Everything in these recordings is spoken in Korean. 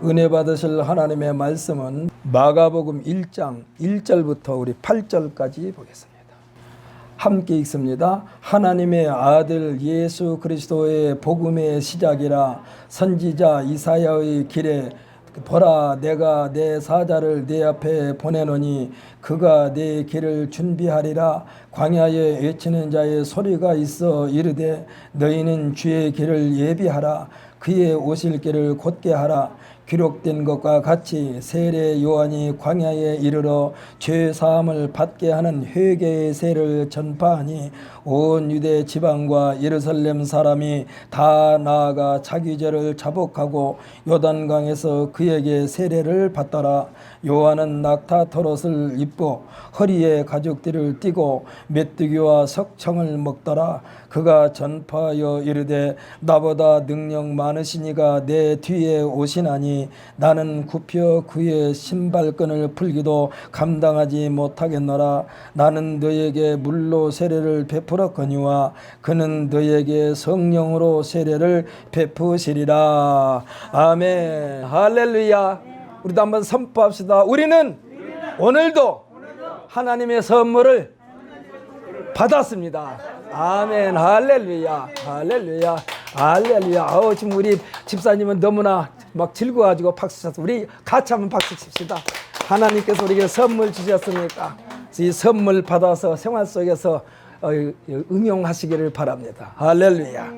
은혜 받으실 하나님의 말씀은 마가복음 1장 1절부터 우리 8절까지 보겠습니다. 함께 읽습니다. 하나님의 아들 예수 그리스도의 복음의 시작이라. 선지자 이사야의 길에 보라, 내가 내 사자를 내 앞에 보내노니 그가 내 길을 준비하리라. 광야에 외치는 자의 소리가 있어 이르되 너희는 주의 길을 예비하라. 그의 오실 길을 곧게 하라. 기록된 것과 같이 세례 요한이 광야에 이르러 죄 사함을 받게 하는 회개의 세를 전파하니 온 유대 지방과 예루살렘 사람이 다 나아가 자기 죄를 자복하고 요단강에서 그에게 세례를 받더라. 요한은 낙타 털옷을 입고 허리에 가죽띠를 띠고 메뚜기와 석청을 먹더라. 그가 전파하여 이르되 나보다 능력 많으시니가 내 뒤에 오시나니 나는 굽혀 그의 신발끈을 풀기도 감당하지 못하겠노라. 나는 너에게 물로 세례를 베풀었거니와 그는 너에게 성령으로 세례를 베푸시리라. 아멘. 할렐루야. 우리도 한번 선포합시다. 우리는 오늘도 하나님의 선물을 받았습니다. 아멘. 할렐루야. 할렐루야. 할렐루야. 지금 우리 집사님은 너무나 막 즐거워가지고 박수 쳤어. 우리 같이 한번 박수 칩시다. 하나님께서 우리에게 선물 주셨으니까 이 선물 받아서 생활 속에서 응용하시기를 바랍니다. 할렐루야.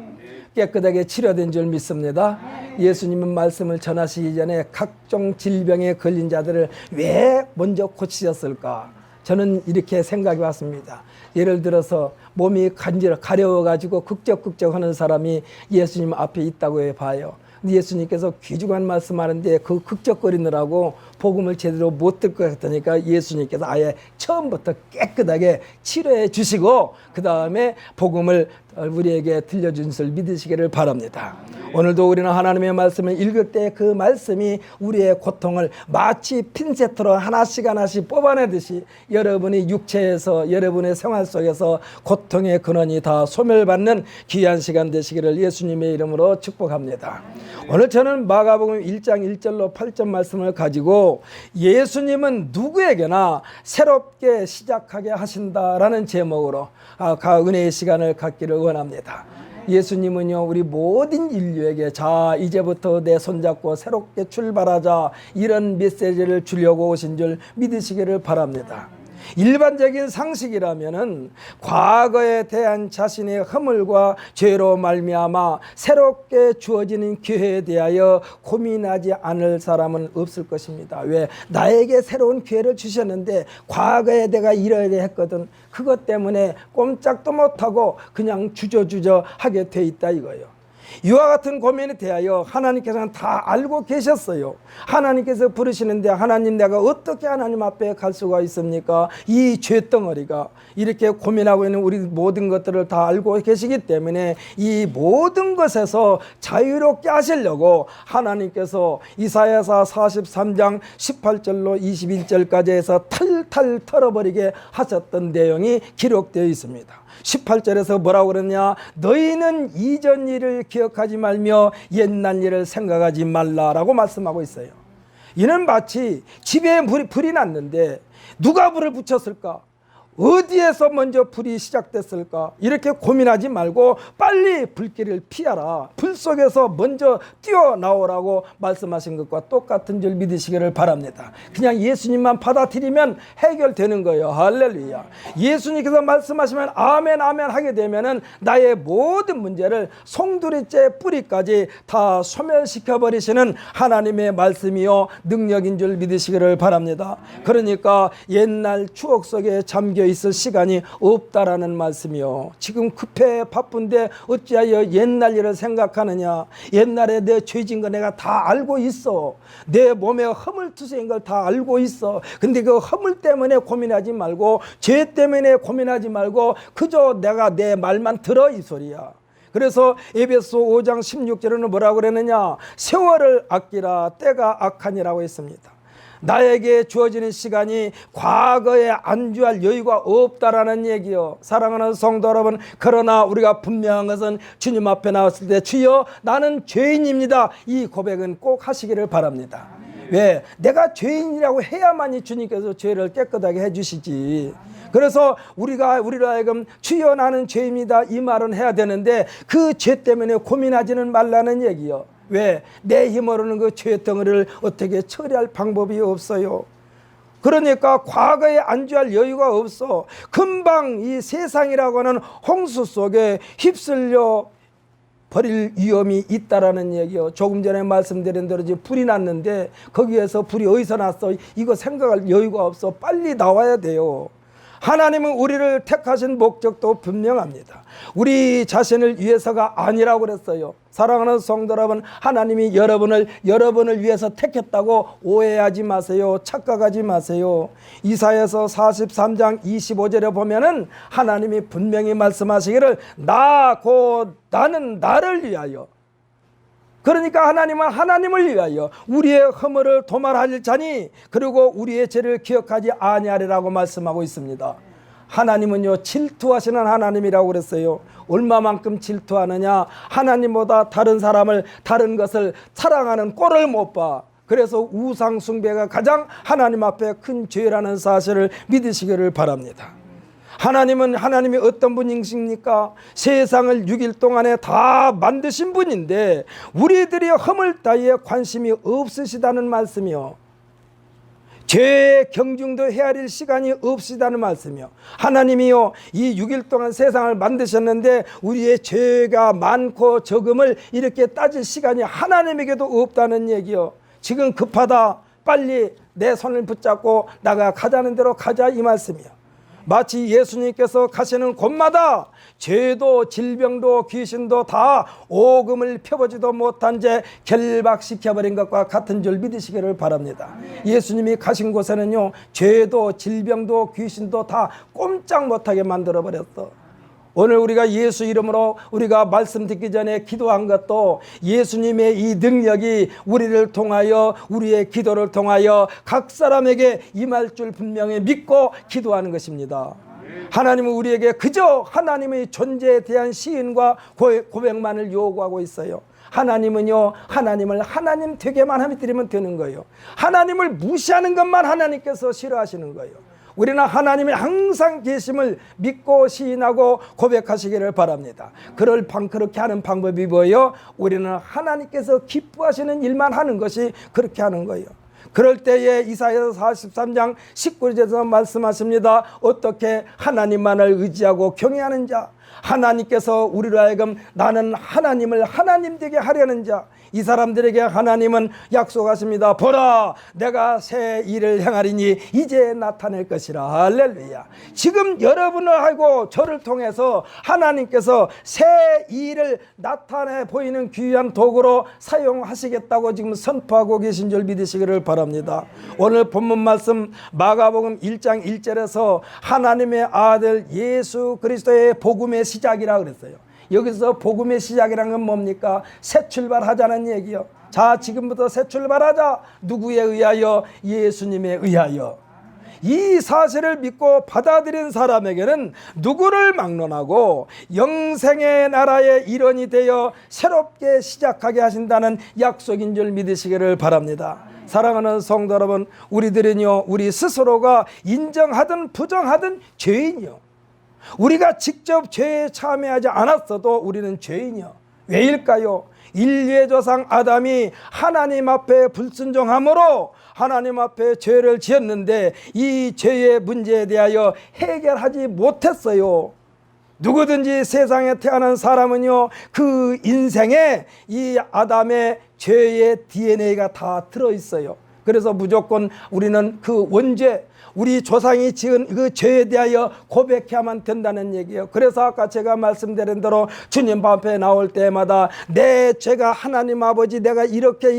깨끗하게 치료된 줄 믿습니다. 예수님은 말씀을 전하시기 전에 각종 질병에 걸린 자들을 왜 먼저 고치셨을까? 저는 이렇게 생각해 왔습니다. 예를 들어서 몸이 가려워가지고 극적극적하는 사람이 예수님 앞에 있다고 봐요. 근데 예수님께서 귀중한 말씀하는데 그 극적거리느라고 복음을 제대로 못 듣고 했다니까 예수님께서 아예 처음부터 깨끗하게 치료해 주시고 그 다음에 복음을 우리에게 들려준 것을 믿으시기를 바랍니다. 오늘도 우리는 하나님의 말씀을 읽을 때 그 말씀이 우리의 고통을 마치 핀셋으로 하나씩 뽑아내듯이 여러분이 육체에서 여러분의 생활 속에서 고통의 근원이 다 소멸받는 귀한 시간 되시기를 예수님의 이름으로 축복합니다. 오늘 저는 마가복음 1장 1절로 8절 말씀을 가지고 예수님은 누구에게나 새롭게 시작하게 하신다라는 제목으로 은혜의 시간을 갖기를 원합니다. 예수님은요 우리 모든 인류에게 자 이제부터 내 손잡고 새롭게 출발하자 이런 메시지를 주려고 오신 줄 믿으시기를 바랍니다. 일반적인 상식이라면은 과거에 대한 자신의 허물과 죄로 말미암아 새롭게 주어지는 기회에 대하여 고민하지 않을 사람은 없을 것입니다. 왜? 나에게 새로운 기회를 주셨는데 과거에 내가 이러야 했거든. 그것 때문에 꼼짝도 못하고 그냥 주저주저 하게 돼 있다 이거예요. 이와 같은 고민에 대하여 하나님께서는 다 알고 계셨어요. 하나님께서 부르시는데 하나님 내가 어떻게 하나님 앞에 갈 수가 있습니까? 이 죄덩어리가 이렇게 고민하고 있는 우리 모든 것들을 다 알고 계시기 때문에 이 모든 것에서 자유롭게 하시려고 하나님께서 이사야서 43장 18절로 21절까지 해서 탈탈 털어버리게 하셨던 내용이 기록되어 있습니다. 18절에서 뭐라고 그러냐? 너희는 이전 일을 기억하지 말며 옛날 일을 생각하지 말라라고 말씀하고 있어요. 이는 마치 집에 불이 났는데 누가 불을 붙였을까? 어디에서 먼저 불이 시작됐을까? 이렇게 고민하지 말고 빨리 불길을 피하라. 불 속에서 먼저 뛰어나오라고 말씀하신 것과 똑같은 줄 믿으시기를 바랍니다. 그냥 예수님만 받아들이면 해결되는 거예요. 할렐루야. 예수님께서 말씀하시면 아멘 아멘 하게 되면은 나의 모든 문제를 송두리째 뿌리까지 다 소멸시켜버리시는 하나님의 말씀이요 능력인 줄 믿으시기를 바랍니다. 그러니까 옛날 추억 속에 잠겨 있을 시간이 없다라는 말씀이요. 지금 급해 바쁜데 어찌하여 옛날 일을 생각하느냐. 옛날에 내 죄진 거 내가 다 알고 있어. 내 몸에 허물투성인 걸 다 알고 있어. 근데 그 허물 때문에 고민하지 말고 죄 때문에 고민하지 말고 그저 내가 내 말만 들어 이 소리야. 그래서 에베소 5장 16절에는 뭐라고 그랬느냐. 세월을 아끼라 때가 악하니라고 했습니다. 나에게 주어지는 시간이 과거에 안주할 여유가 없다라는 얘기요. 사랑하는 성도 여러분, 그러나 우리가 분명한 것은 주님 앞에 나왔을 때 주여 나는 죄인입니다, 이 고백은 꼭 하시기를 바랍니다. 왜? 내가 죄인이라고 해야만이 주님께서 죄를 깨끗하게 해주시지. 그래서 우리로 하여금 주여 나는 죄입니다, 이 말은 해야 되는데 그 죄 때문에 고민하지는 말라는 얘기요. 왜? 내 힘으로는 그 죄 덩어리를 어떻게 처리할 방법이 없어요. 그러니까 과거에 안주할 여유가 없어. 금방 이 세상이라고 하는 홍수 속에 휩쓸려 버릴 위험이 있다라는 얘기요. 조금 전에 말씀드린 대로 이제 불이 났는데 거기에서 불이 어디서 났어? 이거 생각할 여유가 없어. 빨리 나와야 돼요. 하나님은 우리를 택하신 목적도 분명합니다. 우리 자신을 위해서가 아니라고 그랬어요. 사랑하는 성도 여러분, 하나님이 여러분을 위해서 택했다고 오해하지 마세요. 착각하지 마세요. 이사야서 43장 25절에 보면은 하나님이 분명히 말씀하시기를 나는 나를 위하여, 그러니까 하나님은 하나님을 위하여 우리의 허물을 도말하실 자니 그리고 우리의 죄를 기억하지 아니하리라고 말씀하고 있습니다. 하나님은요 질투하시는 하나님이라고 그랬어요. 얼마만큼 질투하느냐? 하나님보다 다른 사람을, 다른 것을 사랑하는 꼴을 못 봐. 그래서 우상 숭배가 가장 하나님 앞에 큰 죄라는 사실을 믿으시기를 바랍니다. 하나님이 어떤 분이십니까? 세상을 6일 동안에 다 만드신 분인데 우리들이 허물 따위에 관심이 없으시다는 말씀이요. 죄의 경중도 헤아릴 시간이 없으시다는 말씀이요. 하나님이요 이 6일 동안 세상을 만드셨는데 우리의 죄가 많고 적음을 이렇게 따질 시간이 하나님에게도 없다는 얘기요. 지금 급하다, 빨리 내 손을 붙잡고 나가 가자는 대로 가자, 이 말씀이요. 마치 예수님께서 가시는 곳마다 죄도 질병도 귀신도 다 오금을 펴보지도 못한 채 결박시켜버린 것과 같은 줄 믿으시기를 바랍니다. 예수님이 가신 곳에는요 죄도 질병도 귀신도 다 꼼짝 못하게 만들어버렸어. 오늘 우리가 예수 이름으로 우리가 말씀 듣기 전에 기도한 것도 예수님의 이 능력이 우리를 통하여, 우리의 기도를 통하여 각 사람에게 임할 줄 분명히 믿고 기도하는 것입니다. 하나님은 우리에게 그저 하나님의 존재에 대한 시인과 고백만을 요구하고 있어요. 하나님은요 하나님을 하나님 되게만 하면 드리면 되는 거예요. 하나님을 무시하는 것만 하나님께서 싫어하시는 거예요. 우리는 하나님이 항상 계심을 믿고 시인하고 고백하시기를 바랍니다. 그렇게 하는 방법이 뭐예요? 우리는 하나님께서 기뻐하시는 일만 하는 것이 그렇게 하는 거예요. 그럴 때에 이사야서 43장 19절에서 말씀하십니다. 어떻게 하나님만을 의지하고 경외하는 자, 하나님께서 우리로 하여금 나는 하나님을 하나님 되게 하려는 자, 이 사람들에게 하나님은 약속하십니다. 보라, 내가 새 일을 행하리니 이제 나타낼 것이라. 할렐루야. 지금 여러분을 하고 저를 통해서 하나님께서 새 일을 나타내 보이는 귀한 도구로 사용하시겠다고 지금 선포하고 계신 줄 믿으시기를 바랍니다. 오늘 본문 말씀 마가복음 1장 1절에서 하나님의 아들 예수 그리스도의 복음의 시작이라 그랬어요. 여기서 복음의 시작이라는 건 뭡니까? 새 출발하자는 얘기요. 자, 지금부터 새 출발하자. 누구에 의하여? 예수님에 의하여. 이 사실을 믿고 받아들인 사람에게는 누구를 막론하고 영생의 나라의 일원이 되어 새롭게 시작하게 하신다는 약속인 줄 믿으시기를 바랍니다. 사랑하는 성도 여러분, 우리들은요 우리 스스로가 인정하든 부정하든 죄인이요. 우리가 직접 죄에 참여하지 않았어도 우리는 죄인이요. 왜일까요? 인류의 조상 아담이 하나님 앞에 불순종함으로 하나님 앞에 죄를 지었는데 이 죄의 문제에 대하여 해결하지 못했어요. 누구든지 세상에 태어난 사람은요 그 인생에 이 아담의 죄의 DNA가 다 들어있어요. 그래서 무조건 우리는 그 원죄, 우리 조상이 지은 그 죄에 대하여 고백해야만 된다는 얘기예요. 그래서 아까 제가 말씀드린 대로 주님 앞에 나올 때마다 내 죄가 하나님 아버지 내가 이렇게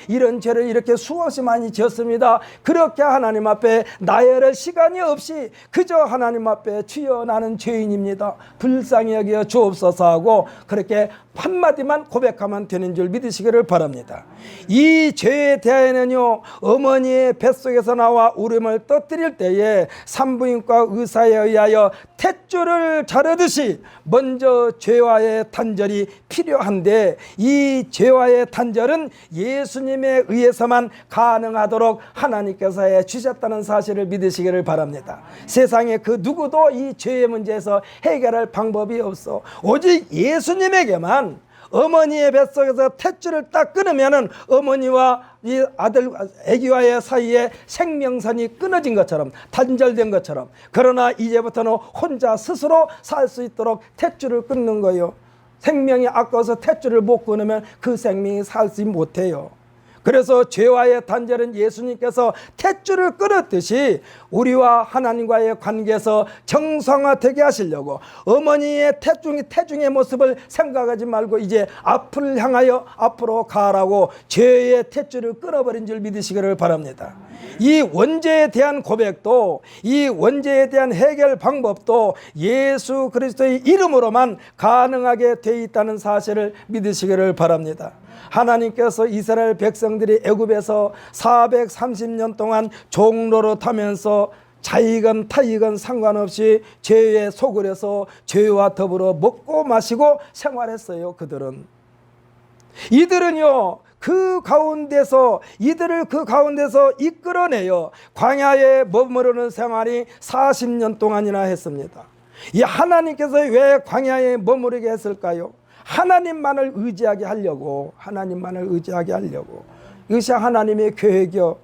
이런 죄를 이렇게 수없이 많이 지었습니다. 그렇게 하나님 앞에 나열할 시간이 없이 그저 하나님 앞에 주여 나는 죄인입니다. 불쌍히 여겨 주옵소서 하고 그렇게 한마디만 고백하면 되는 줄 믿으시기를 바랍니다. 이 죄에 대하여 이사야는요, 어머니의 뱃속에서 나와 울음을 떠뜨릴 때에 산부인과 의사에 의하여 탯줄을 자르듯이 먼저 죄와의 단절이 필요한데, 이 죄와의 단절은 예수님에 의해서만 가능하도록 하나님께서 해 주셨다는 사실을 믿으시기를 바랍니다. 세상에 그 누구도 이 죄의 문제에서 해결할 방법이 없어. 오직 예수님에게만 어머니의 뱃속에서 탯줄을 딱 끊으면은 어머니와 이 아들, 아기와의 사이에 생명선이 끊어진 것처럼, 단절된 것처럼, 그러나 이제부터는 혼자 스스로 살 수 있도록 탯줄을 끊는 거예요. 생명이 아까워서 탯줄을 못 끊으면 그 생명이 살지 못해요. 그래서 죄와의 단절은 예수님께서 탯줄을 끊었듯이 우리와 하나님과의 관계에서 정상화되게 하시려고 어머니의 태중의 모습을 생각하지 말고 이제 앞을 향하여 앞으로 가라고 죄의 탯줄을 끊어버린 줄 믿으시기를 바랍니다. 이 원죄에 대한 고백도, 이 원죄에 대한 해결 방법도 예수 그리스도의 이름으로만 가능하게 되어 있다는 사실을 믿으시기를 바랍니다. 하나님께서 이스라엘 백성들이 애굽에서 430년 동안 종노릇하면서 자익은 타익은 상관없이 죄에 속으려서 죄와 더불어 먹고 마시고 생활했어요. 이들은요, 이들을 그 가운데서 이끌어내요 광야에 머무르는 생활이 40년 동안이나 했습니다. 이 하나님께서 왜 광야에 머무르게 했을까요? 하나님만을 의지하게 하려고. 이것이 하나님의 계획이요.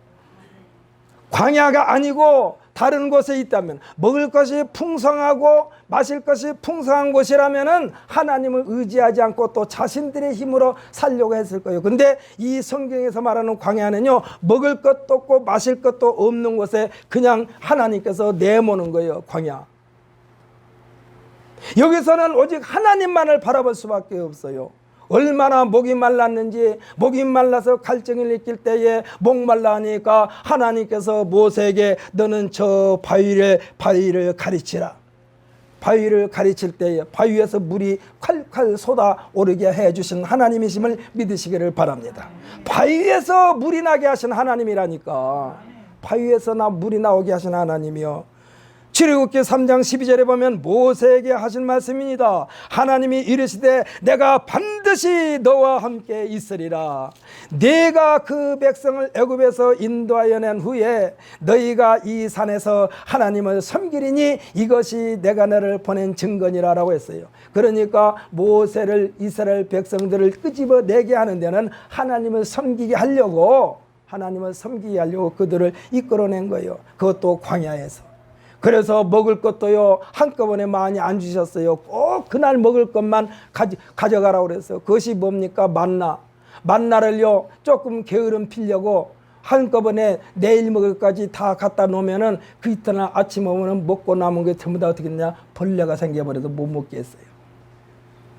광야가 아니고 다른 곳에 있다면, 먹을 것이 풍성하고 마실 것이 풍성한 곳이라면은 하나님을 의지하지 않고 또 자신들의 힘으로 살려고 했을 거예요. 근데 이 성경에서 말하는 광야는요, 먹을 것도 없고 마실 것도 없는 곳에 그냥 하나님께서 내모는 거예요. 광야. 여기서는 오직 하나님만을 바라볼 수밖에 없어요. 얼마나 목이 말랐는지, 목이 말라서 갈증을 느낄 때에 목말라 하니까 하나님께서 모세에게 너는 저 바위를 가르치라. 바위를 가르칠 때에 바위에서 물이 콸콸 쏟아오르게 해주신 하나님이심을 믿으시기를 바랍니다. 바위에서 물이 나게 하신 하나님이라니까. 바위에서 물이 나오게 하신 하나님이요. 출애굽기 3장 12절에 보면 모세에게 하신 말씀입니다. 하나님이 이르시되 내가 반드시 너와 함께 있으리라. 내가 그 백성을 애굽에서 인도하여 낸 후에 너희가 이 산에서 하나님을 섬기리니 이것이 내가 너를 보낸 증거니라라고 했어요. 그러니까 모세를, 이스라엘 백성들을 끄집어내게 하는 데는 하나님을 섬기게 하려고 그들을 이끌어낸 거예요. 그것도 광야에서. 그래서 먹을 것도요, 한꺼번에 많이 안 주셨어요. 꼭 그날 먹을 것만 가져가라고 그랬어요. 그것이 뭡니까? 만나를요, 조금 게으름 피려고 한꺼번에 내일 먹을 것까지 다 갖다 놓으면은 그 이튿날 아침 오면은 먹고 남은 게 전부 다 어떻게 했냐? 벌레가 생겨버려서 못 먹게 했어요.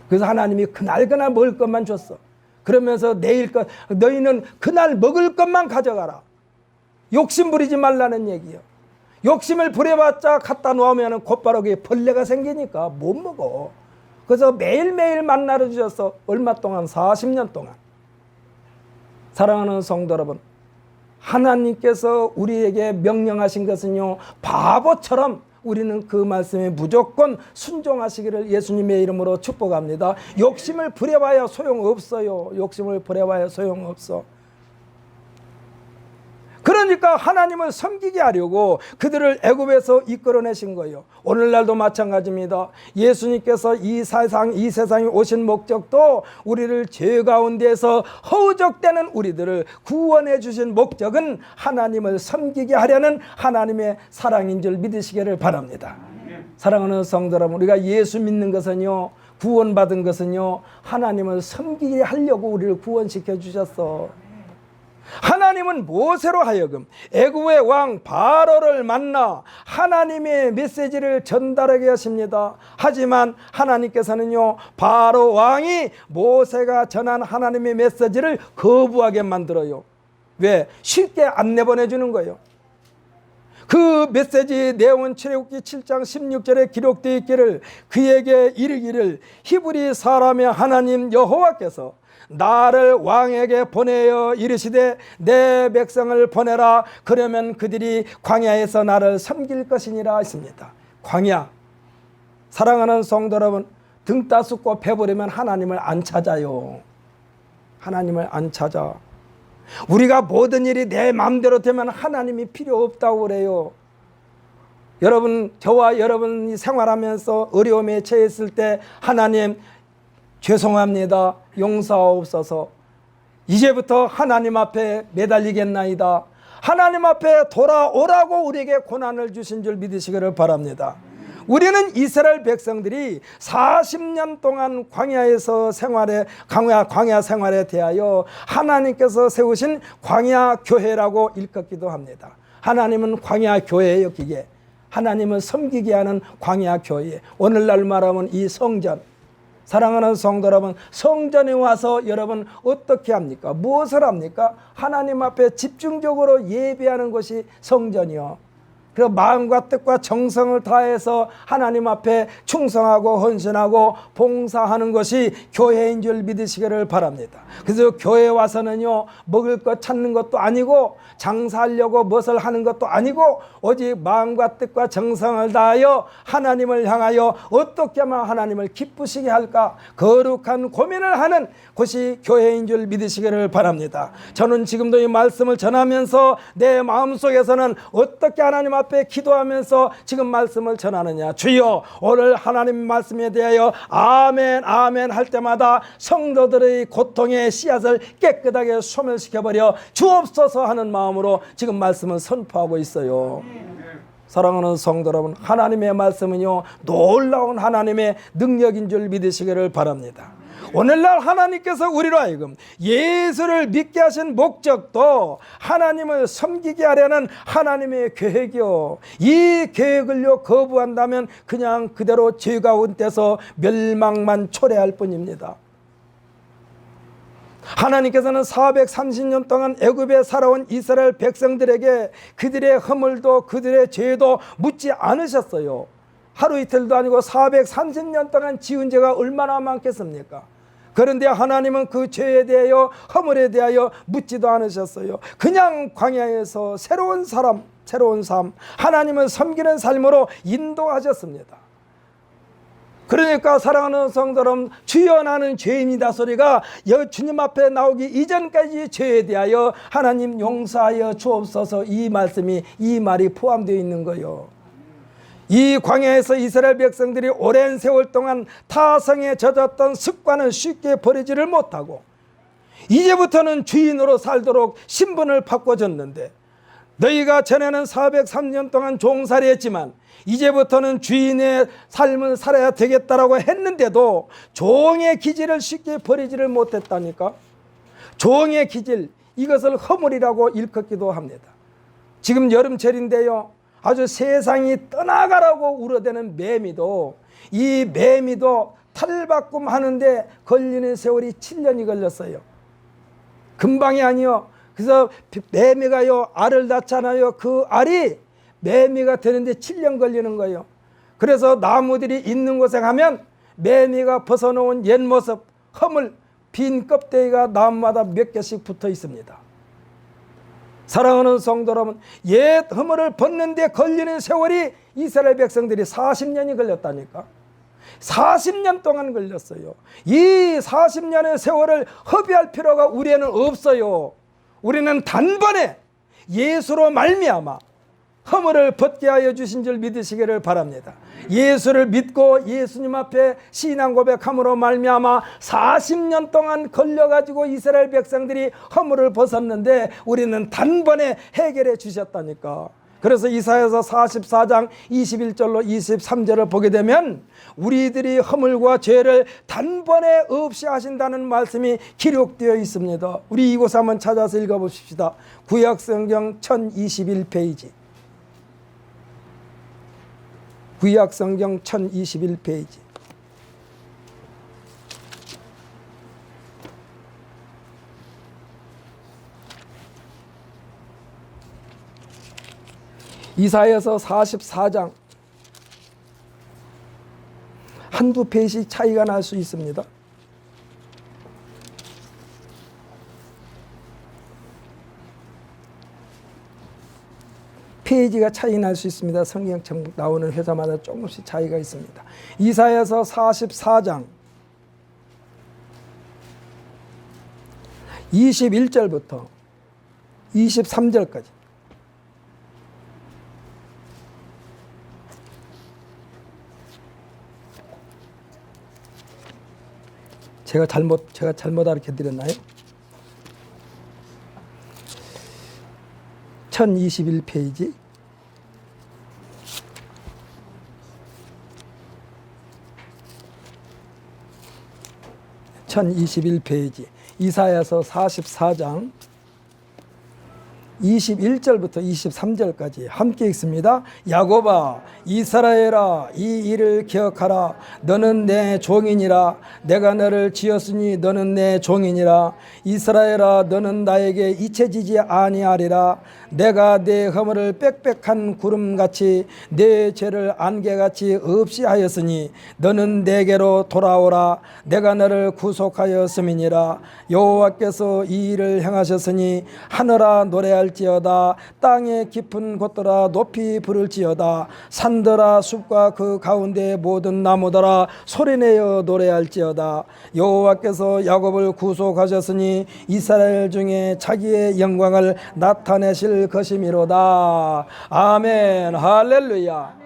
그래서 하나님이 그날 먹을 것만 줬어. 그러면서 내일 것, 너희는 그날 먹을 것만 가져가라. 욕심 부리지 말라는 얘기예요. 욕심을 부려봤자 갖다 놓으면 곧바로 그게 벌레가 생기니까 못 먹어. 그래서 매일매일 만나를 주셔서 얼마 동안? 40년 동안. 사랑하는 성도 여러분, 하나님께서 우리에게 명령하신 것은요, 바보처럼 우리는 그 말씀에 무조건 순종하시기를 예수님의 이름으로 축복합니다. 욕심을 부려봐야 소용없어요. 그러니까 하나님을 섬기게 하려고 그들을 애굽에서 이끌어내신 거예요. 오늘날도 마찬가지입니다. 예수님께서 이 세상에 오신 목적도 우리를 죄 가운데에서 허우적대는 우리들을 구원해 주신 목적은 하나님을 섬기게 하려는 하나님의 사랑인 줄 믿으시기를 바랍니다. 사랑하는 성도 여러분, 우리가 예수 믿는 것은요, 구원받은 것은요, 하나님을 섬기게 하려고 우리를 구원시켜 주셨어. 하나님은 모세로 하여금 애굽의 왕 바로를 만나 하나님의 메시지를 전달하게 하십니다. 하지만 하나님께서는요, 바로 왕이 모세가 전한 하나님의 메시지를 거부하게 만들어요. 왜? 쉽게 안 내보내주는 거예요. 그 메시지의 내용은 출애굽기 7장 16절에 기록되어 있기를 그에게 이르기를 히브리 사람의 하나님 여호와께서 나를 왕에게 보내어 이르시되 내 백성을 보내라. 그러면 그들이 광야에서 나를 섬길 것이니라 했습니다. 광야. 사랑하는 성도 여러분, 등 따숩고 배부르면 하나님을 안 찾아요. 하나님을 안 찾아. 우리가 모든 일이 내 마음대로 되면 하나님이 필요 없다고 그래요. 여러분, 저와 여러분이 생활하면서 어려움에 처했을 때 하나님 죄송합니다. 용서하옵소서. 이제부터 하나님 앞에 매달리겠나이다. 하나님 앞에 돌아오라고 우리에게 고난을 주신 줄 믿으시기를 바랍니다. 우리는 이스라엘 백성들이 40년 동안 광야에서 광야 생활에 대하여 하나님께서 세우신 광야 교회라고 일컫기도 합니다. 하나님은 광야 교회예요. 기계. 하나님은 섬기게 하는 광야 교회. 오늘날 말하면 이 성전. 사랑하는 성도 여러분, 성전에 와서 여러분 어떻게 합니까? 무엇을 합니까? 하나님 앞에 집중적으로 예배하는 것이 성전이요. 그리고 마음과 뜻과 정성을 다해서 하나님 앞에 충성하고 헌신하고 봉사하는 것이 교회인 줄 믿으시기를 바랍니다. 그래서 교회에 와서는요, 먹을 것 찾는 것도 아니고 장사하려고 무엇을 하는 것도 아니고 오직 마음과 뜻과 정성을 다하여 하나님을 향하여 어떻게 하면 하나님을 기쁘시게 할까 거룩한 고민을 하는 곳이 교회인 줄 믿으시기를 바랍니다. 저는 지금도 이 말씀을 전하면서 내 마음속에서는 어떻게 하나님 앞에 기도하면서 지금 말씀을 전하느냐. 주여, 오늘 하나님 말씀에 대하여 아멘 아멘 할 때마다 성도들의 고통의 씨앗을 깨끗하게 소멸시켜버려 주옵소서 하는 마음으로 지금 말씀을 선포하고 있어요. 사랑하는 성도 여러분, 하나님의 말씀은요, 놀라운 하나님의 능력인 줄 믿으시기를 바랍니다. 오늘날 하나님께서 우리로 하여금 예수를 믿게 하신 목적도 하나님을 섬기게 하려는 하나님의 계획이요. 이 계획을요 거부한다면 그냥 그대로 죄 가운데서 멸망만 초래할 뿐입니다. 하나님께서는 430년 동안 애굽에 살아온 이스라엘 백성들에게 그들의 허물도 그들의 죄도 묻지 않으셨어요. 하루 이틀도 아니고 430년 동안 지은 죄가 얼마나 많겠습니까? 그런데 하나님은 그 죄에 대하여 허물에 대하여 묻지도 않으셨어요. 그냥 광야에서 새로운 삶 하나님을 섬기는 삶으로 인도하셨습니다. 그러니까 사랑하는 성도 여러분, 주여 나는 죄인이다 소리가 주님 앞에 나오기 이전까지 죄에 대하여 하나님 용서하여 주옵소서 이 말이 포함되어 있는 거예요. 이 광야에서 이스라엘 백성들이 오랜 세월 동안 타성에 젖었던 습관을 쉽게 버리지를 못하고 이제부터는 주인으로 살도록 신분을 바꿔줬는데, 너희가 전에는 403년 동안 종살이 했지만 이제부터는 주인의 삶을 살아야 되겠다라고 했는데도 종의 기질을 쉽게 버리지를 못했다니까. 종의 기질, 이것을 허물이라고 일컫기도 합니다. 지금 여름철인데요, 아주 세상이 떠나가라고 울어대는 매미도, 이 매미도 탈바꿈 하는데 걸리는 세월이 7년이 걸렸어요. 금방이 아니요. 그래서 매미가요 알을 낳잖아요. 그 알이 매미가 되는데 7년 걸리는 거예요. 그래서 나무들이 있는 곳에 가면 매미가 벗어놓은 옛 모습, 허물, 빈 껍데기가 나무마다 몇 개씩 붙어 있습니다. 사랑하는 성도 여러분, 옛 허물을 벗는데 걸리는 세월이 이스라엘 백성들이 40년이 걸렸다니까. 40년 동안 걸렸어요. 이 40년의 세월을 허비할 필요가 우리에는 없어요. 우리는 단번에 예수로 말미암아 허물을 벗게 하여 주신 줄 믿으시기를 바랍니다. 예수를 믿고 예수님 앞에 신앙 고백함으로 말미암아 40년 동안 걸려가지고 이스라엘 백성들이 허물을 벗었는데 우리는 단번에 해결해 주셨다니까. 그래서 이사야서 44장 21절로 23절을 보게 되면 우리들이 허물과 죄를 단번에 없이 하신다는 말씀이 기록되어 있습니다. 우리 이곳 한번 찾아서 읽어보십시다. 구약성경 1021페이지. 구약성경 1021페이지. 이사야서 44장 한두 페이지 차이가 날 수 있습니다. 페이지가 차이 날 수 있습니다. 성경책 나오는 회사마다 조금씩 차이가 있습니다. 이사야서 44장 21절부터 23절까지. 제가 잘못 가르쳐 드렸나요? 1021페이지. (1021페이지) 이사야서 44장 21절부터 23절까지 함께 읽습니다. 야곱아, 이스라엘아, 이 일을 기억하라. 너는 내 종이니라. 내가 너를 지었으니 너는 내 종이니라. 이스라엘아, 너는 나에게 잊혀지지 아니하리라. 내가 내 허물을 빽빽한 구름같이 내 죄를 안개같이 없이 하였으니 너는 내게로 돌아오라. 내가 너를 구속하였음이니라. 여호와께서 이 일을 행하셨으니 하늘아 노래할지어다. 땅의 깊은 곳들아 높이 부를지어다. 산들아 숲과 그 가운데 모든 나무들아 소리내어 노래할지어다. 여호와께서 야곱을 구속하셨으니 이스라엘 중에 자기의 영광을 나타내실 것이미로다. 아멘. 할렐루야.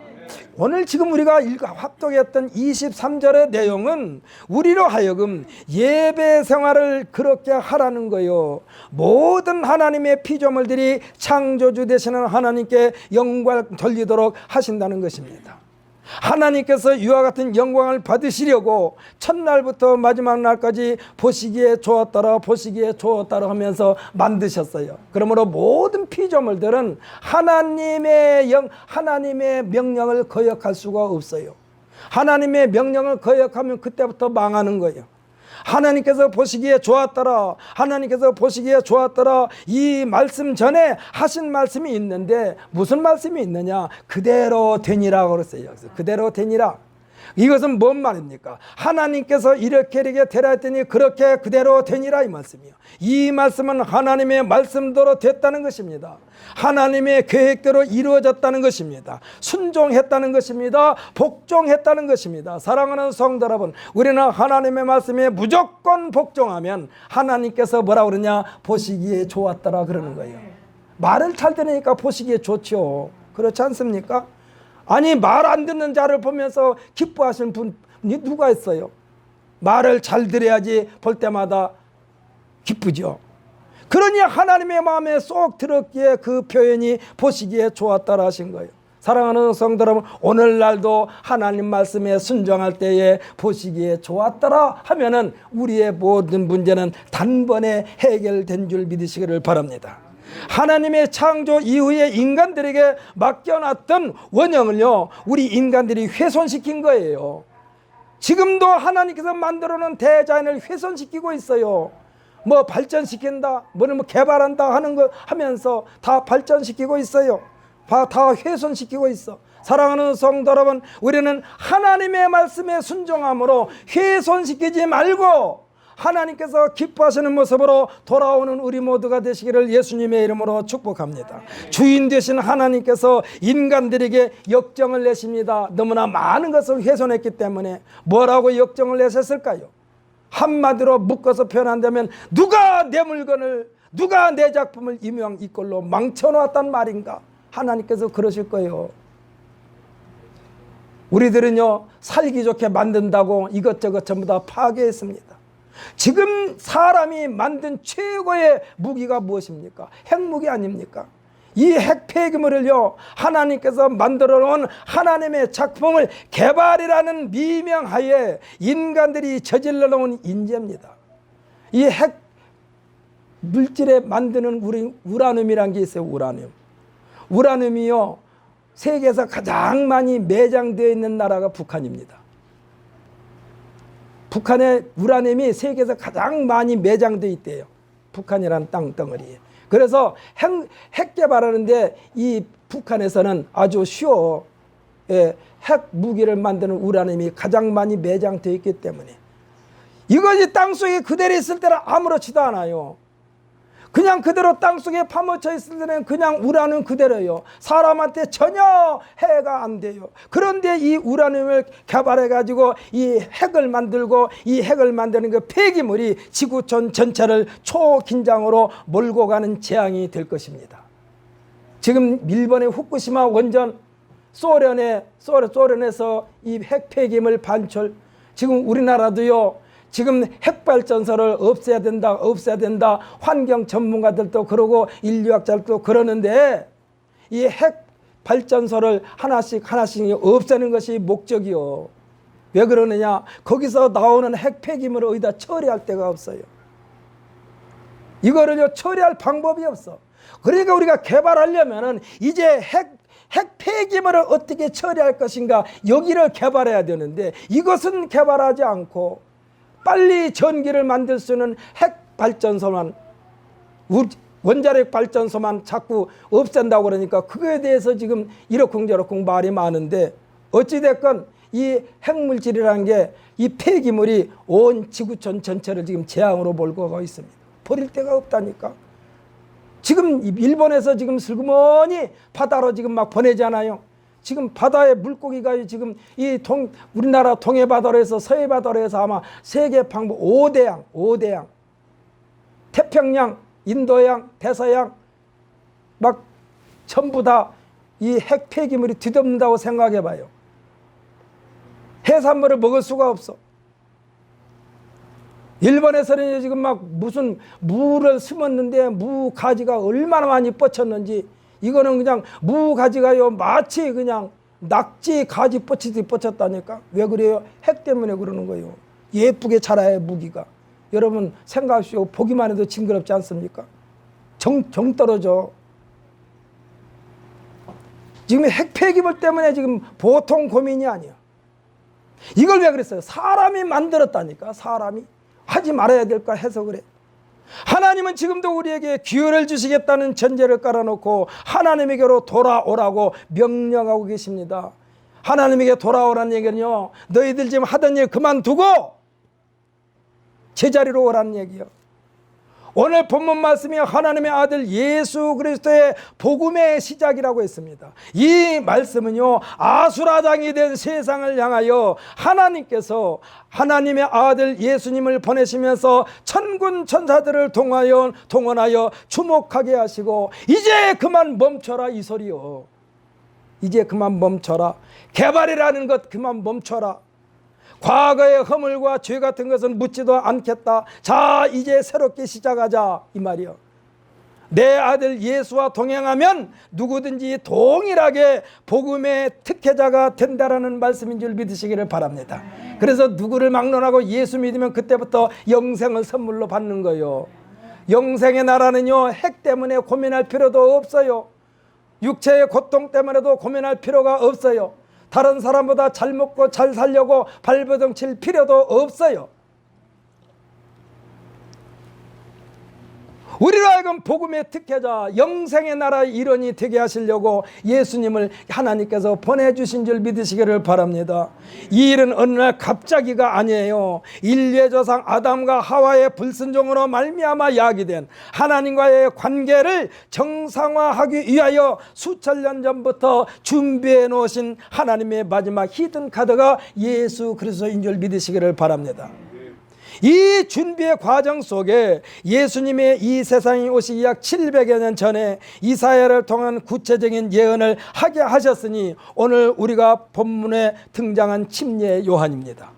오늘 지금 우리가 합독했던 23절의 내용은 우리로 하여금 예배 생활을 그렇게 하라는 거예요. 모든 하나님의 피조물들이 창조주 되시는 하나님께 영광 돌리도록 하신다는 것입니다. 하나님께서 이와 같은 영광을 받으시려고 첫날부터 마지막 날까지 보시기에 좋았더라 보시기에 좋았더라 하면서 만드셨어요. 그러므로 모든 피조물들은 하나님의 명령을 거역할 수가 없어요. 하나님의 명령을 거역하면 그때부터 망하는 거예요. 하나님께서 보시기에 좋았더라, 하나님께서 보시기에 좋았더라, 이 말씀 전에 하신 말씀이 있는데 무슨 말씀이 있느냐? 그대로 되니라 그랬어요. 그대로 되니라. 이것은 뭔 말입니까? 하나님께서 이렇게 되라 했더니 그렇게 그대로 되니라 이 말씀이요. 이 말씀은 하나님의 말씀대로 됐다는 것입니다. 하나님의 계획대로 이루어졌다는 것입니다. 순종했다는 것입니다. 복종했다는 것입니다. 사랑하는 성도 여러분, 우리는 하나님의 말씀에 무조건 복종하면 하나님께서 뭐라 그러냐? 보시기에 좋았더라 그러는 거예요. 말을 잘 들으니까 보시기에 좋죠. 그렇지 않습니까? 아니, 말 안 듣는 자를 보면서 기뻐하시는 분이 누가 있어요? 말을 잘 들어야지 볼 때마다 기쁘죠. 그러니 하나님의 마음에 쏙 들었기에 그 표현이 보시기에 좋았다라 하신 거예요. 사랑하는 성도 여러분, 오늘날도 하나님 말씀에 순종할 때에 보시기에 좋았더라 하면은 우리의 모든 문제는 단번에 해결된 줄 믿으시기를 바랍니다. 하나님의 창조 이후에 인간들에게 맡겨놨던 원형을요, 우리 인간들이 훼손시킨 거예요. 지금도 하나님께서 만들어놓은 대자연을 훼손시키고 있어요. 뭐 발전시킨다, 뭐를 뭐 개발한다 하는 거 하면서 다 발전시키고 있어요. 다 훼손시키고 있어. 사랑하는 성도 여러분, 우리는 하나님의 말씀에 순종함으로 훼손시키지 말고 하나님께서 기뻐하시는 모습으로 돌아오는 우리 모두가 되시기를 예수님의 이름으로 축복합니다. 주인 되신 하나님께서 인간들에게 역정을 내십니다. 너무나 많은 것을 훼손했기 때문에. 뭐라고 역정을 내셨을까요? 한마디로 묶어서 표현한다면 누가 내 물건을, 누가 내 작품을 이명 이꼴로 망쳐놓았단 말인가? 하나님께서 그러실 거예요. 우리들은요, 살기 좋게 만든다고 이것저것 전부 다 파괴했습니다. 지금 사람이 만든 최고의 무기가 무엇입니까? 핵무기 아닙니까? 이 핵 폐기물을요, 하나님께서 만들어 놓은 하나님의 작품을 개발이라는 미명하에 인간들이 저질러 놓은 인재입니다. 이 핵 물질에 만드는 우라늄이라는 게 있어요. 우라늄이요, 세계에서 가장 많이 매장되어 있는 나라가 북한입니다. 북한의 우라늄이 세계에서 가장 많이 매장되어 있대요. 북한이라는 땅덩어리에. 그래서 핵 개발하는데 이 북한에서는 아주 쉬워. 핵 무기를 만드는 우라늄이 가장 많이 매장되어 있기 때문에 이것이 땅속에 그대로 있을 때는 아무렇지도 않아요. 그냥 그대로 땅속에 파묻혀 있을 때는 그냥 우라늄 그대로요. 사람한테 전혀 해가 안 돼요. 그런데 이 우라늄을 개발해 가지고 이 핵을 만들고 이 핵을 만드는 그 폐기물이 지구촌 전체를 초긴장으로 몰고 가는 재앙이 될 것입니다. 지금 일본의 후쿠시마 원전, 소련에서 이 핵 폐기물 반출, 지금 우리나라도요. 지금 핵발전소를 없애야 된다. 환경 전문가들도 그러고 인류학자들도 그러는데 이 핵발전소를 하나씩 없애는 것이 목적이요. 왜 그러느냐? 거기서 나오는 핵 폐기물을 어디다 처리할 데가 없어요. 이거를요 처리할 방법이 없어. 그러니까 우리가 개발하려면은 이제 핵 폐기물을 어떻게 처리할 것인가, 여기를 개발해야 되는데 이것은 개발하지 않고 빨리 전기를 만들 수 있는 핵발전소만, 원자력 발전소만 자꾸 없앤다고 그러니까 그거에 대해서 지금 이러쿵저러쿵 말이 많은데, 어찌됐건 이 핵물질이라는 게 이 폐기물이 온 지구촌 전체를 지금 재앙으로 몰고 가고 있습니다. 버릴 데가 없다니까. 지금 일본에서 지금 슬그머니 바다로 지금 막 보내잖아요. 지금 바다의 물고기가 지금 우리나라 동해바다로 해서 서해바다로 해서 아마 세계 방부 5대양, 태평양, 인도양, 대서양 막 전부 다 이 핵 폐기물이 뒤덮는다고 생각해 봐요. 해산물을 먹을 수가 없어. 일본에서는 지금 막 무슨 무를 심었는데 무 가지가 얼마나 많이 뻗쳤는지, 이거는 그냥 무 가지가요 마치 그냥 낙지 가지 뻗치듯이 뻗쳤다니까. 왜 그래요? 핵 때문에 그러는 거예요. 예쁘게 자라야 무기가. 여러분 생각하시오. 보기만 해도 징그럽지 않습니까? 정 떨어져. 지금 핵 폐기물 때문에 지금 보통 고민이 아니야. 이걸 왜 그랬어요? 사람이 만들었다니까. 사람이. 하지 말아야 될까 해서 그래. 하나님은 지금도 우리에게 기회를 주시겠다는 전제를 깔아놓고 하나님에게로 돌아오라고 명령하고 계십니다. 하나님에게 돌아오라는 얘기는요, 너희들 지금 하던 일 그만두고 제자리로 오라는 얘기요. 오늘 본문 말씀이 하나님의 아들 예수 그리스도의 복음의 시작이라고 했습니다. 이 말씀은요, 아수라장이 된 세상을 향하여 하나님께서 하나님의 아들 예수님을 보내시면서 천군 천사들을 동원하여 주목하게 하시고, 이제 그만 멈춰라 이 소리요. 이제 그만 멈춰라. 개발이라는 것 그만 멈춰라. 과거의 허물과 죄 같은 것은 묻지도 않겠다. 자, 이제 새롭게 시작하자 이 말이요. 내 아들 예수와 동행하면 누구든지 동일하게 복음의 특혜자가 된다라는 말씀인 줄 믿으시기를 바랍니다. 그래서 누구를 막론하고 예수 믿으면 그때부터 영생을 선물로 받는 거예요. 영생의 나라는요, 핵 때문에 고민할 필요도 없어요. 육체의 고통 때문에도 고민할 필요가 없어요. 다른 사람보다 잘 먹고 잘 살려고 발버둥 칠 필요도 없어요. 우리로 하여금 복음의 특혜자, 영생의 나라의 일원이 되게 하시려고 예수님을 하나님께서 보내주신 줄 믿으시기를 바랍니다. 이 일은 어느 날 갑자기가 아니에요. 인류의 조상 아담과 하와의 불순종으로 말미암아 야기된 하나님과의 관계를 정상화하기 위하여 수천 년 전부터 준비해 놓으신 하나님의 마지막 히든 카드가 예수 그리스도인 줄 믿으시기를 바랍니다. 이 준비의 과정 속에 예수님의 이 세상에 오시기 약 700여 년 전에 이사야를 통한 구체적인 예언을 하게 하셨으니 오늘 우리가 본문에 등장한 침례 요한입니다.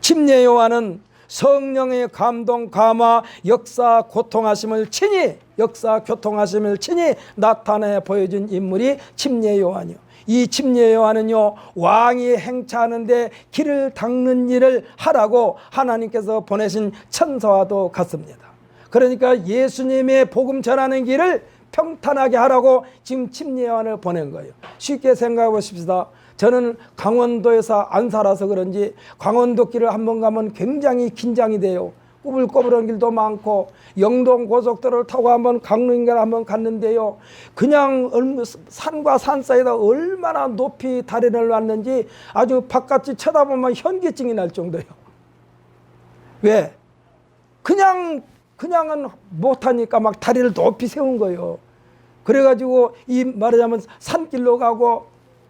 침례 요한은 성령의 감동, 감화, 역사, 교통하심을 친히 나타내 보여준 인물이 침례 요한이요. 이 침례 요한은요, 왕이 행차하는데 길을 닦는 일을 하라고 하나님께서 보내신 천사와도 같습니다. 그러니까 예수님의 복음 전하는 길을 평탄하게 하라고 지금 침례 요한을 보낸 거예요. 쉽게 생각해 보십시다. 저는 강원도에서 안 살아서 그런지 강원도 길을 한번 가면 굉장히 긴장이 돼요. 꼬불꼬불한 길도 많고, 영동 고속도로를 타고 한번 강릉인가를 한번 갔는데요, 그냥 산과 산 사이에다 얼마나 높이 다리를 놨는지 아주 바깥이 쳐다보면 현기증이 날 정도예요. 왜? 그냥 그냥은 못하니까 막 다리를 높이 세운 거예요. 그래가지고 이 말하자면 산길로 가고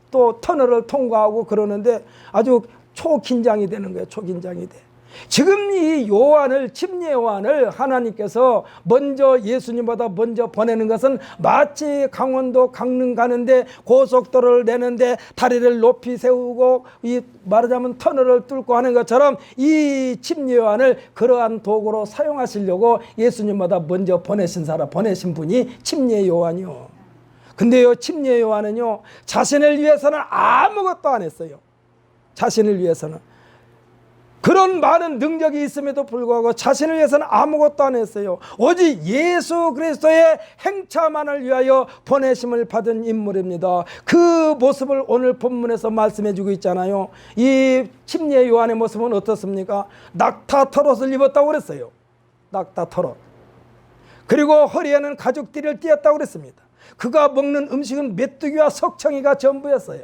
또 터널을 통과하고 그러는데 아주 초긴장이 되는 거예요. 초긴장이 돼. 지금 이 요한을, 침례 요한을 하나님께서 먼저 예수님보다 먼저 보내는 것은 마치 강원도 강릉 가는데 고속도로를 내는데 다리를 높이 세우고 이 말하자면 터널을 뚫고 하는 것처럼 이 침례 요한을 그러한 도구로 사용하시려고 예수님보다 먼저 보내신 분이 침례 요한이요. 근데요, 침례 요한은요, 자신을 위해서는 아무것도 안 했어요. 자신을 위해서는. 그런 많은 능력이 있음에도 불구하고 자신을 위해서는 아무것도 안 했어요. 오직 예수 그리스도의 행차만을 위하여 보내심을 받은 인물입니다. 그 모습을 오늘 본문에서 말씀해 주고 있잖아요. 이 침례 요한의 모습은 어떻습니까? 낙타 털옷을 입었다고 그랬어요. 낙타 털옷. 그리고 허리에는 가죽띠를 띠었다고 그랬습니다. 그가 먹는 음식은 메뚜기와 석청이가 전부였어요.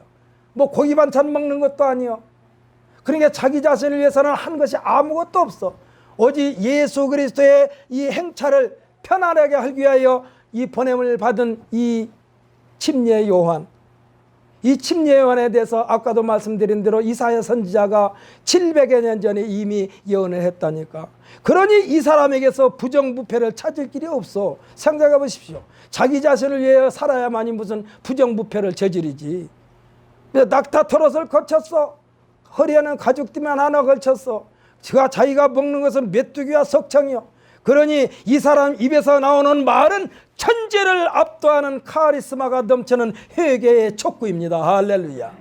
뭐 고기 반찬 먹는 것도 아니요. 그러니까 자기 자신을 위해서는 한 것이 아무것도 없어. 오직 예수 그리스도의 이 행차를 편안하게 하기 위하여 이 보냄을 받은 이 침례 요한. 이 침례 요한에 대해서 아까도 말씀드린 대로 이사야 선지자가 700여 년 전에 이미 예언을 했다니까. 그러니 이 사람에게서 부정부패를 찾을 길이 없어. 생각해 보십시오. 자기 자신을 위해 살아야만이 무슨 부정부패를 저지르지. 낙타 털옷을 거쳤어. 허리에는 가죽띠만 하나 걸쳤어. 자기가 먹는 것은 메뚜기와 석청이요. 그러니 이 사람 입에서 나오는 말은 천재를 압도하는 카리스마가 넘치는 회개의 촉구입니다. 할렐루야.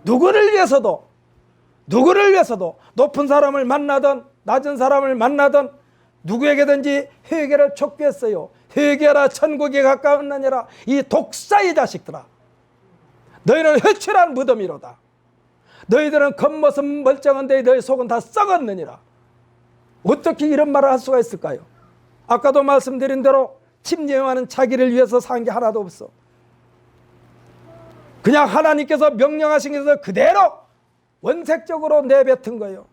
누구를 위해서도 높은 사람을 만나든 낮은 사람을 만나든 누구에게든지 회개를 촉구했어요. 회개하라, 천국에 가까웠느니라. 이 독사의 자식들아, 너희는 회출한 무덤이로다. 너희들은 겉모습 멀쩡한데 너희 속은 다 썩었느니라. 어떻게 이런 말을 할 수가 있을까요? 아까도 말씀드린 대로 침례 요한은 자기를 위해서 산 게 하나도 없어. 그냥 하나님께서 명령하신 것을 그대로 원색적으로 내뱉은 거예요.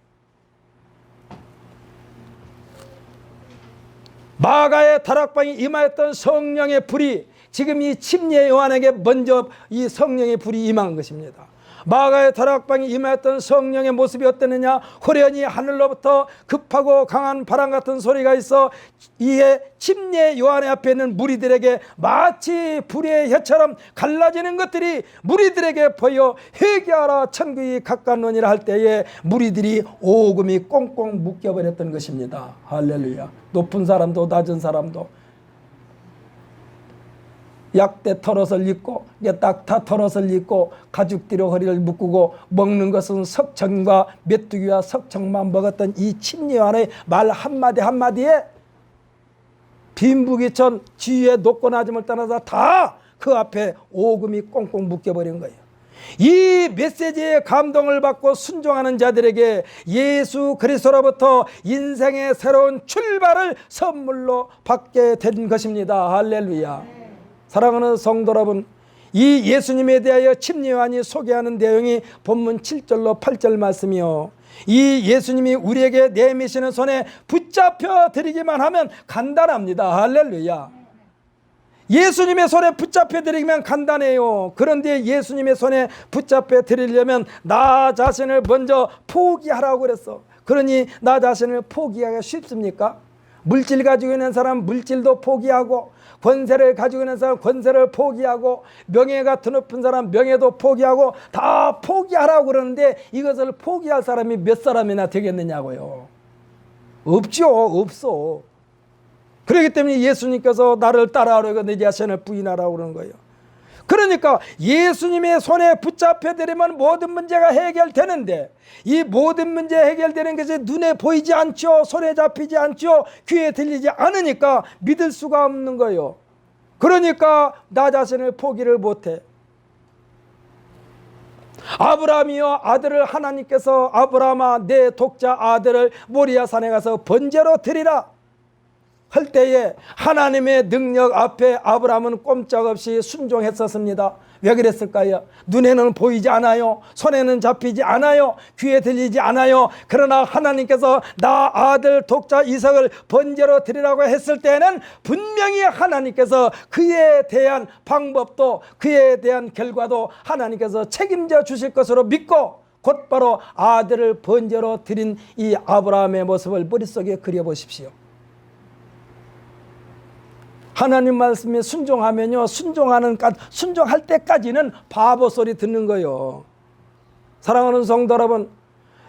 마가의 다락방에 임하였던 성령의 불이 지금 이 침례 요한에게 먼저 이 성령의 불이 임한 것입니다. 마가의 다락방에 임하였던 성령의 모습이 어땠느냐? 호련히 하늘로부터 급하고 강한 바람 같은 소리가 있어 이에 침례 요한의 앞에 있는 무리들에게 마치 불의 혀처럼 갈라지는 것들이 무리들에게 보여 회개하라, 천국이 가까우니라 할 때에 무리들이 오금이 꽁꽁 묶여버렸던 것입니다. 할렐루야. 높은 사람도 낮은 사람도 약대 털옷을 입고 낙타 털옷을 입고 가죽띠로 허리를 묶고 먹는 것은 석청과 메뚜기와 석청만 먹었던 이 침례 요한의 말 한마디 한마디에 빈부귀천 지위에 높고 낮음을 떠나서 다 그 앞에 오금이 꽁꽁 묶여버린 거예요. 이 메시지에 감동을 받고 순종하는 자들에게 예수 그리스도로부터 인생의 새로운 출발을 선물로 받게 된 것입니다. 할렐루야. 사랑하는 성도 여러분, 이 예수님에 대하여 침례 요한이 소개하는 내용이 본문 7절로 8절 말씀이요. 이 예수님이 우리에게 내미시는 손에 붙잡혀 드리기만 하면 간단합니다. 할렐루야. 예수님의 손에 붙잡혀 드리면 간단해요. 그런데 예수님의 손에 붙잡혀 드리려면 나 자신을 먼저 포기하라고 그랬어. 그러니 나 자신을 포기하기가 쉽습니까? 물질 가지고 있는 사람 물질도 포기하고, 권세를 가지고 있는 사람 권세를 포기하고, 명예가 드높은 사람 명예도 포기하고, 다 포기하라고 그러는데 이것을 포기할 사람이 몇 사람이나 되겠느냐고요. 없죠. 없어. 그렇기 때문에 예수님께서 나를 따라하려고 내 자신을 부인하라고 그러는 거예요. 그러니까 예수님의 손에 붙잡혀 드리면 모든 문제가 해결되는데, 이 모든 문제 해결되는 것이 눈에 보이지 않죠. 손에 잡히지 않죠. 귀에 들리지 않으니까 믿을 수가 없는 거예요. 그러니까 나 자신을 포기를 못해. 아브라함이여, 아들을 하나님께서 아브라함아 내 독자 아들을 모리아 산에 가서 번제로 드리라. 할 때에 하나님의 능력 앞에 아브라함은 꼼짝없이 순종했었습니다. 왜 그랬을까요? 눈에는 보이지 않아요. 손에는 잡히지 않아요. 귀에 들리지 않아요. 그러나 하나님께서 나 아들 독자 이삭을 번제로 드리라고 했을 때는 분명히 하나님께서 그에 대한 방법도 그에 대한 결과도 하나님께서 책임져 주실 것으로 믿고 곧바로 아들을 번제로 드린 이 아브라함의 모습을 머릿속에 그려보십시오. 하나님 말씀에 순종하면요, 순종할 때까지는 바보 소리 듣는 거예요. 사랑하는 성도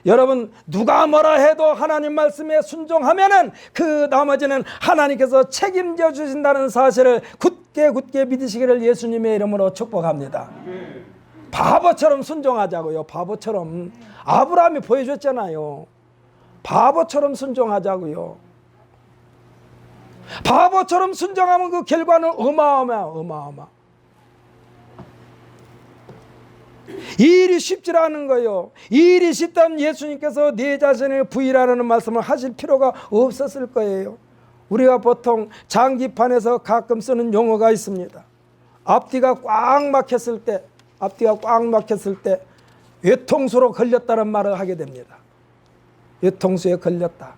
여러분 누가 뭐라 해도 하나님 말씀에 순종하면은 그 나머지는 하나님께서 책임져 주신다는 사실을 굳게 믿으시기를 예수님의 이름으로 축복합니다. 바보처럼 순종하자고요. 바보처럼. 아브라함이 보여줬잖아요. 바보처럼 순종하자고요. 바보처럼 순종하면 그 결과는 어마어마. 이 일이 쉽지 않은 거예요. 이 일이 쉽다면 예수님께서 내 자신을 부인하라는 말씀을 하실 필요가 없었을 거예요. 우리가 보통 장기판에서 가끔 쓰는 용어가 있습니다. 앞뒤가 꽉 막혔을 때 외통수로 걸렸다는 말을 하게 됩니다. 외통수에 걸렸다.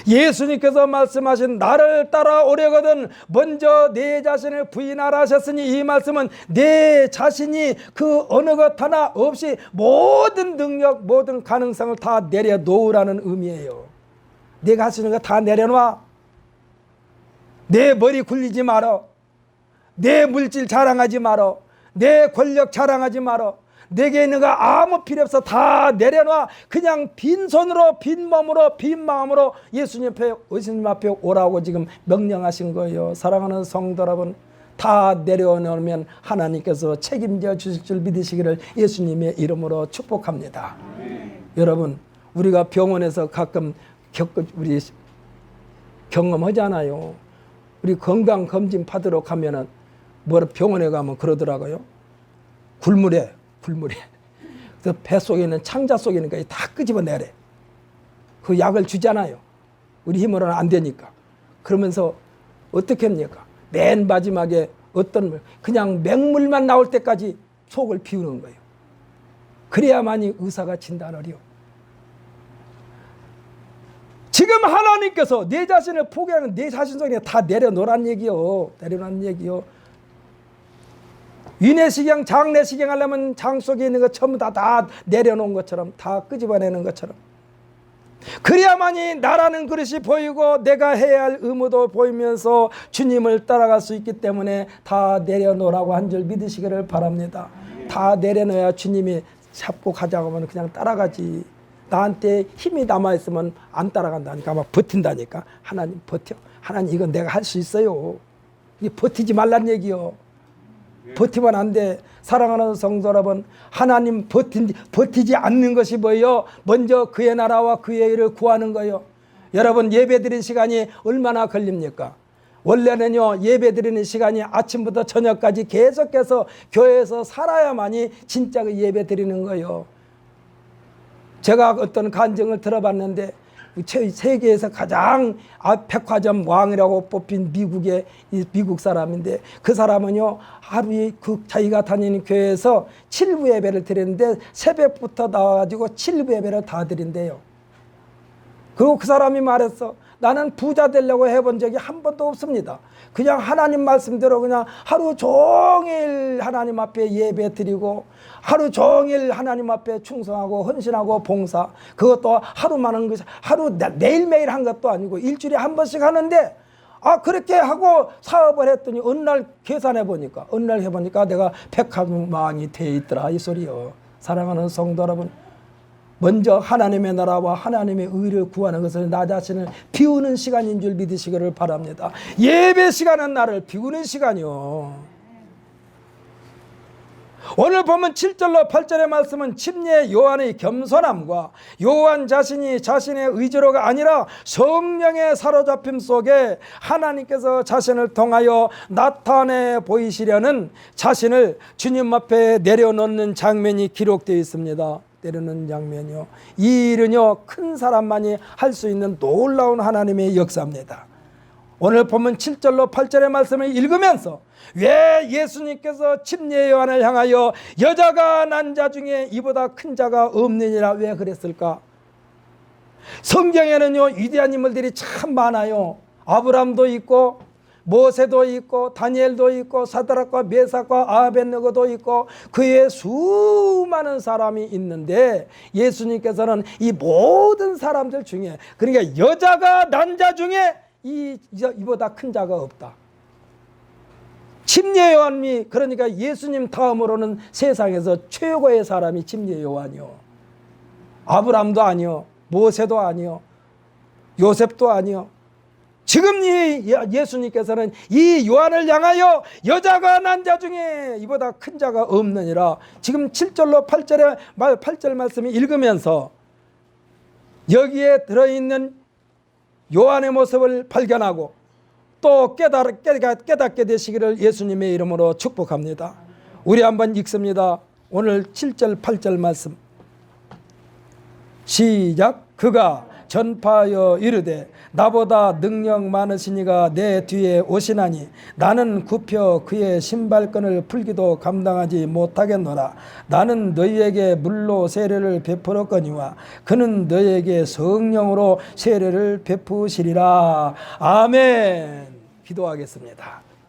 예수님께서 말씀하신 나를 따라오려거든 먼저 내 자신을 부인하라 하셨으니 이 말씀은 내 자신이 그 어느 것 하나 없이 모든 능력 모든 가능성을 다 내려놓으라는 의미예요. 내가 할 수 있는 거 다 내려놔. 내 머리 굴리지 말어. 내 물질 자랑하지 말어. 내 권력 자랑하지 말어. 내게 있는 거 아무 필요 없어. 다 내려놔. 그냥 빈손으로 빈 몸으로 빈 마음으로 예수님 앞에 오라고 지금 명령하신 거예요. 사랑하는 성도 여러분, 다 내려놓으면 하나님께서 책임져 주실 줄 믿으시기를 예수님의 이름으로 축복합니다. 여러분, 우리가 병원에서 가끔 우리 경험하잖아요. 우리 건강검진 받으러 가면은 병원에 가면 그러더라고요. 굴물에 그래서 배 속에 있는 창자 속에 있는 거 다 끄집어내래. 그 약을 주잖아요. 우리 힘으로는 안 되니까. 그러면서 어떻게 합니까? 맨 마지막에 그냥 맹물만 나올 때까지 속을 비우는 거예요. 그래야만이 의사가 진단을요. 지금 하나님께서 내 자신을 포기하는 내 자신 속에 다 내려놓으란 얘기요. 위내시경, 장내시경 하려면 장 속에 있는 것 전부 다 내려놓은 것처럼, 다 끄집어내는 것처럼. 그래야만이 나라는 그릇이 보이고 내가 해야 할 의무도 보이면서 주님을 따라갈 수 있기 때문에 다 내려놓으라고 한 줄 믿으시기를 바랍니다. 다 내려놓아야 주님이 잡고 가자고 하면 그냥 따라가지. 나한테 힘이 남아있으면 안 따라간다니까. 막 버틴다니까. 하나님 버텨. 하나님 이건 내가 할 수 있어요. 버티지 말란 얘기요. 버티면 안 돼. 사랑하는 성도 여러분, 하나님 버티지 않는 것이 뭐예요? 먼저 그의 나라와 그의 일을 구하는 거예요. 여러분, 예배 드리는 시간이 얼마나 걸립니까? 원래는요, 예배 드리는 시간이 아침부터 저녁까지 계속해서 교회에서 살아야만이 진짜 그 예배 드리는 거예요. 제가 어떤 간증을 들어봤는데 세계에서 가장 백화점 왕이라고 뽑힌 미국 사람인데, 그 사람은요 하루에 자기가 다니는 교회에서 7부 예배를 드리는데 새벽부터 나와가지고 7부 예배를 다 드린대요. 그리고 그 사람이 말했어. 나는 부자 되려고 해본 적이 한 번도 없습니다. 그냥 하나님 말씀대로 그냥 하루 종일 하나님 앞에 예배 드리고 하루 종일 하나님 앞에 충성하고 헌신하고 봉사, 그것도 하루만 한 것이 매일매일 한 것도 아니고 일주일에 한 번씩 하는데, 그렇게 하고 사업을 했더니 어느 날 해보니까 내가 백화점왕이 돼 있더라 이 소리요. 사랑하는 성도 여러분, 먼저 하나님의 나라와 하나님의 의를 구하는 것을 나 자신을 비우는 시간인 줄 믿으시기를 바랍니다. 예배 시간은 나를 비우는 시간이요. 오늘 보면 7절로 8절의 말씀은 침례 요한의 겸손함과 요한 자신이 자신의 의지로가 아니라 성령의 사로잡힘 속에 하나님께서 자신을 통하여 나타내 보이시려는 자신을 주님 앞에 내려놓는 장면이 기록되어 있습니다. 내려놓는 장면이요. 이 일은요, 큰 사람만이 할 수 있는 놀라운 하나님의 역사입니다. 오늘 보면 7절로 8절의 말씀을 읽으면서 왜 예수님께서 침례 요한을 향하여 여자가 난 자 중에 이보다 큰 자가 없느니라 왜 그랬을까? 성경에는요 위대한 인물들이 참 많아요. 아브람도 있고 모세도 있고 다니엘도 있고 사드락과 메삭과 아벳느고도 있고 그의 수많은 사람이 있는데 예수님께서는 이 모든 사람들 중에 그러니까 여자가 난 자 중에 이보다 큰 자가 없다. 침례 요한이 그러니까 예수님 다음으로는 세상에서 최고의 사람이 침례 요한이요. 아브람도 아니요. 모세도 아니요. 요셉도 아니요. 지금 이 예수님께서는 이 요한을 향하여 여자가 난 자 중에 이보다 큰 자가 없느니라. 지금 7절로 8절 말씀을 읽으면서 여기에 들어있는 요한의 모습을 발견하고 또 깨닫게 되시기를 예수님의 이름으로 축복합니다. 우리 한번 읽습니다. 오늘 7절 8절 말씀 시작. 그가 전파하여 이르되 나보다 능력 많으신 이가 내 뒤에 오시나니 나는 굽혀 그의 신발끈을 풀기도 감당하지 못하겠노라. 나는 너희에게 물로 세례를 베풀었거니와 그는 너희에게 성령으로 세례를 베푸시리라. 아멘. 기도하겠습니다.